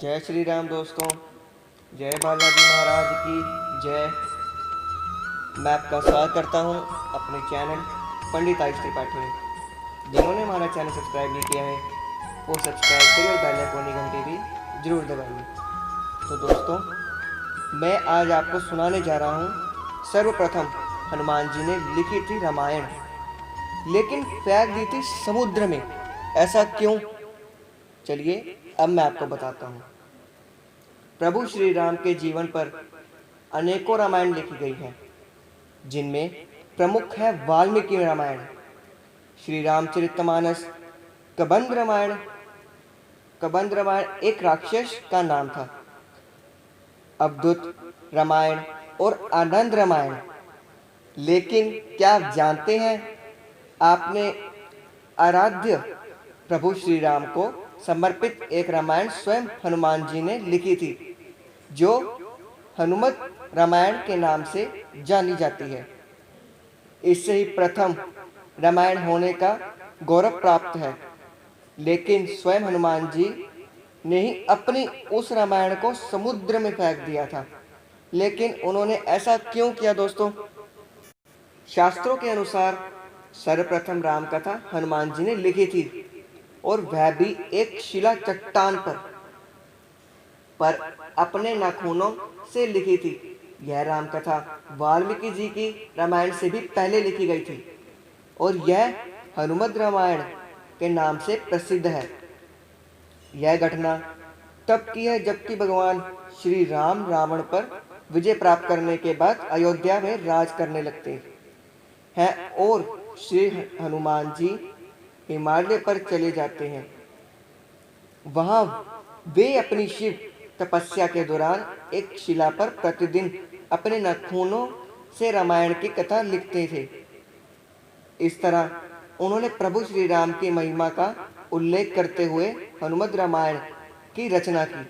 जय श्री राम दोस्तों। जय बालाजी महाराज की जय। मैं आपका स्वागत करता हूं अपने चैनल पंडित आयुष त्रिपाठी में। जिन्होंने हमारा चैनल सब्सक्राइब नहीं किया है वो सब्सक्राइब करिए और बेल आइकन की घंटी भी जरूर दबाइए। तो दोस्तों, मैं आज आपको सुनाने जा रहा हूं सर्वप्रथम हनुमान जी ने लिखी थी रामायण, लेकिन फेंक दी थी समुद्र में। ऐसा क्यों? चलिए अब मैं आपको बताता हूँ। प्रभु श्री राम के जीवन पर अनेकों रामायण लिखी गई हैं, जिनमें प्रमुख है वाल्मीकि रामायण, श्री रामचरितमानस, कबंध रामायण। कबंध रामायण एक राक्षस का नाम था। अवधूत रामायण और आनंद रामायण। लेकिन क्या आप जानते हैं, आपने आराध्य प्रभु श्री राम को समर्पित एक रामायण स्वयं हनुमान जी ने लिखी थी, जो हनुमत रामायण के नाम से जानी जाती है। इससे ही प्रथम रामायण होने का गौरव प्राप्त है। लेकिन स्वयं हनुमान जी ने ही अपनी उस रामायण को समुद्र में फेंक दिया था। लेकिन उन्होंने ऐसा क्यों किया दोस्तों? शास्त्रों के अनुसार सर्वप्रथम राम कथा हनुमान जी ने लिखी थी, और वह भी एक शिला चट्टान पर अपने नाखूनों से लिखी थी। यह राम कथा वाल्मीकि जी की रामायण से भी पहले लिखी गई थी, और यह हनुमत रामायण के नाम से प्रसिद्ध है। यह घटना तब की है जबकि भगवान श्री राम रावण पर विजय प्राप्त करने के बाद अयोध्या में राज करने लगते हैं, और श्री हनुमान जी हिमालय पर चले जाते हैं। वहां वे अपनी शिव तपस्या के दौरान एक शिला पर प्रतिदिन अपने नाखूनों से रामायण की कथा लिखते थे। इस तरह उन्होंने प्रभु श्री राम की महिमा का उल्लेख करते हुए हनुमत रामायण की रचना की।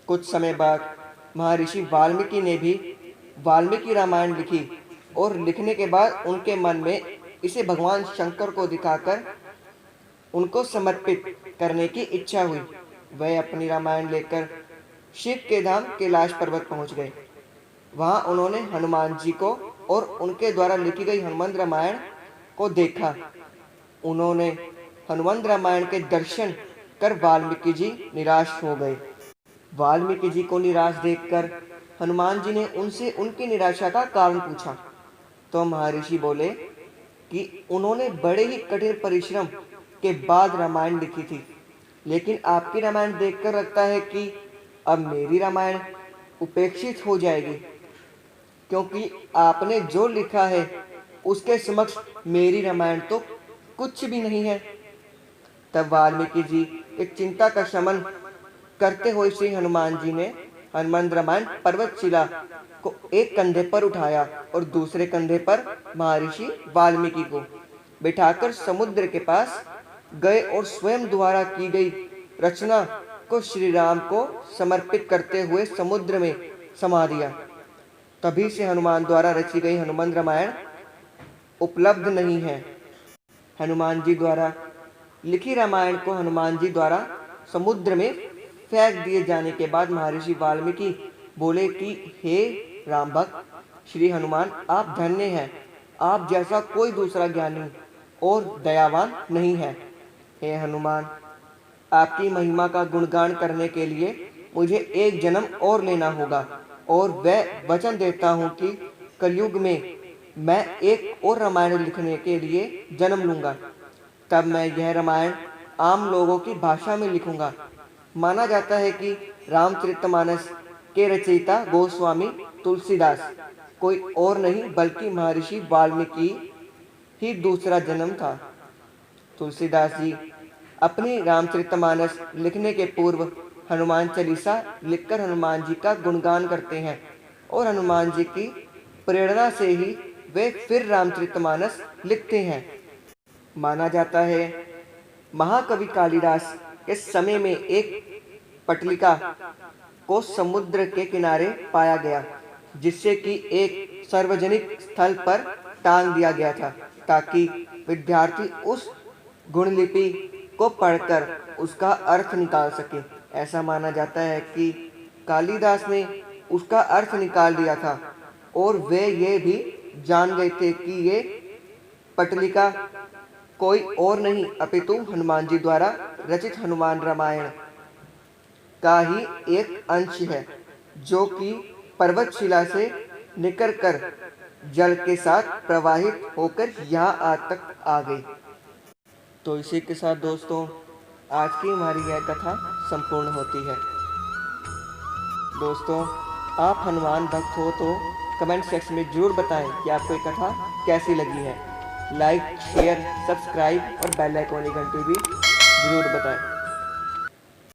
कुछ समय बाद महर्षि वाल्मीकि ने भी वाल्मीकि रामायण लिखी, और लिखने के बाद उनके मन में इसे भगवान शंकर को दिखाकर उनको समर्पित करने की इच्छा हुई। वह अपनी रामायण लेकर शिव के धाम कैलाश पर्वत पहुंच गए। वहां उन्होंने हनुमान जी को और उनके द्वारा लिखी गई हनुमत रामायण को देखा। उन्होंने हनुमत रामायण के दर्शन कर वाल्मीकि जी निराश हो गए। वाल्मीकि जी को निराश देखकर हनुमान जी ने उनसे उनकी निराशा का कारण पूछा, तो महर्षि बोले कि उन्होंने बड़े ही कठिन परिश्रम के बाद रामायण लिखी थी, लेकिन आपकी रामायण देखकर लगता है कि अब मेरी रामायण उपेक्षित हो जाएगी, क्योंकि आपने जो लिखा है उसके समक्ष मेरी रामायण तो कुछ भी नहीं है। तब वाल्मीकि जी एक चिंता का शमन करते हुए श्री हनुमान जी ने हनुमत रामायण पर्वतशिला को एक कंधे पर उठाया और दूसरे कंधे पर महर्षि वाल्मीकि को बिठाकर समुद्र के पास गए, और स्वयं द्वारा की गई रचना को श्री राम को समर्पित करते हुए समुद्र में समा दिया। तभी से हनुमान द्वारा रची गई हनुमत रामायण उपलब्ध नहीं है। हनुमान जी द्वारा लिखी रामायण को हनुमान जी द्वारा समुद्र में फेंक दिए जाने के बाद महर्षि वाल्मीकि बोले कि हे राम भक्त श्री हनुमान, आप धन्य हैं। आप जैसा कोई दूसरा ज्ञानी और दयावान नहीं है। हे हनुमान, आपकी महिमा का गुणगान करने के लिए मुझे एक जन्म और लेना होगा, और वह वचन देता हूँ कि कलयुग में मैं एक और रामायण लिखने के लिए जन्म लूंगा। तब मैं यह रामायण आम लोगों की भाषा में लिखूंगा। माना जाता है कि रामचरितमानस के रचयिता गोस्वामी तुलसीदास कोई और नहीं बल्कि महर्षि वाल्मीकि ही दूसरा जन्म था। तुलसीदास जी अपनी रामचरितमानस लिखने के पूर्व हनुमान चालीसा लिखकर हनुमान जी का गुणगान करते हैं, और हनुमान जी की प्रेरणा से ही वे फिर रामचरितमानस लिखते हैं। माना जाता है महाकवि कालिदास के समय में एक पटलिका को समुद्र के किनारे पाया गया, जिससे कि एक सार्वजनिक स्थल पर टांग दिया गया था, ताकि विद्यार्थी उस गुणलिपि को पढ़कर उसका अर्थ निकाल सके। ऐसा माना जाता है कि कालिदास ने उसका अर्थ निकाल दिया था और वे ये भी जान गए थे कि ये पटलिका कोई और नहीं अपितु हनुमान जी द्वारा रचित हनुमान रामायण का ही एक अंश है, जो कि पर्वतशिला से निकल कर जल के साथ प्रवाहित होकर यहाँ आज तक आ गई। तो इसी के साथ दोस्तों आज की हमारी यह कथा संपूर्ण होती है। दोस्तों आप हनुमान भक्त हो तो कमेंट सेक्शन में ज़रूर बताएं कि आपको ये कथा कैसी लगी है। लाइक, शेयर, सब्सक्राइब और बेल आइकन वाली घंटी भी ज़रूर बताएं।